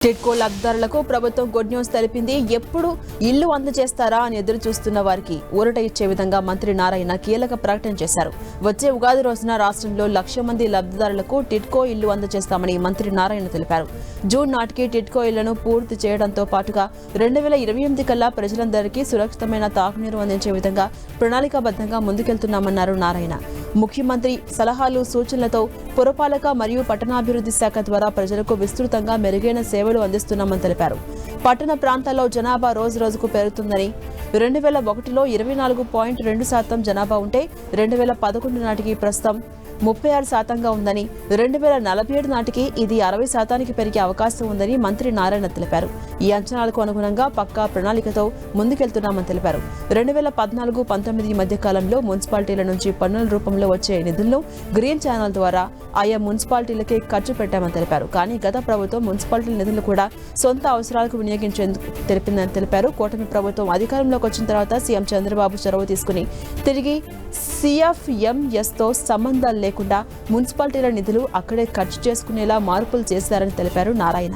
టిడ్కో లబ్ధిదారులకు ప్రభుత్వం good news తెలిపింది. ఎప్పుడు ఇల్లు అందజేస్తారా అని ఎదురు చూస్తున్న వారికి ఊరట ఇచ్చే విధంగా మంత్రి నారాయణ కీలక ప్రకటన చేశారు. వచ్చే ఉగాది రోజున రాష్ట్రంలో 1,00,000 మంది లబ్ధిదారులకు టిడ్కో ఇల్లు అందజేస్తామని మంత్రి నారాయణ తెలిపారు. జూన్ నాటికి టిడ్కో ఇళ్లను పూర్తి చేయడంతో పాటుగా 2028 కల్లా ప్రజలందరికీ సురక్షితమైన తాగునీరు అందించే విధంగా ప్రణాళికాబద్ధంగా ముందుకెళ్తున్నామన్నారు నారాయణ. ముఖ్యమంత్రి సలహాలు సూచనలతో పురపాలక మరియు పట్టణాభివృద్ధి శాఖ ద్వారా ప్రజలకు విస్తృతంగా మెరుగైన సేవలు అందిస్తున్నామని తెలిపారు. పట్టణ ప్రాంతాల్లో జనాభా రోజురోజుకు పెరుగుతుందని 2001లో 24.2% జనాభా ఉంటే 2011 నాటికి ప్రస్తుతం 36% ఉందని, 2047 నాటికి ఇది 60% పెరిగే అవకాశం ఉందని మంత్రి నారాయణ తెలిపారు. ఈ అంచనాలకు అనుగుణంగా పక్కా ప్రణాళికతో ముందుకెళ్తున్నామని తెలిపారు. 2014-19 మధ్య కాలంలో మున్సిపాలిటీల నుంచి పన్నుల రూపంలో వచ్చే నిధులను గ్రీన్ ఛానల్ ద్వారా ఆయా మున్సిపాలిటీలకే ఖర్చు పెట్టామని తెలిపారు. కానీ గత ప్రభుత్వం మున్సిపాలిటీల నిధులు కూడా సొంత అవసరాలకు వినియోగించేందుకు తెలిపిందని తెలిపారు. కూటమి ప్రభుత్వం అధికారంలోకి వచ్చిన తర్వాత సీఎం చంద్రబాబు చొరవ తీసుకుని తిరిగి CFMSతో సంబంధాలు లేకుండా మున్సిపాలిటీల నిధులు అక్కడే ఖర్చు చేసుకునేలా మార్పులు చేశారని తెలిపారు నారాయణ.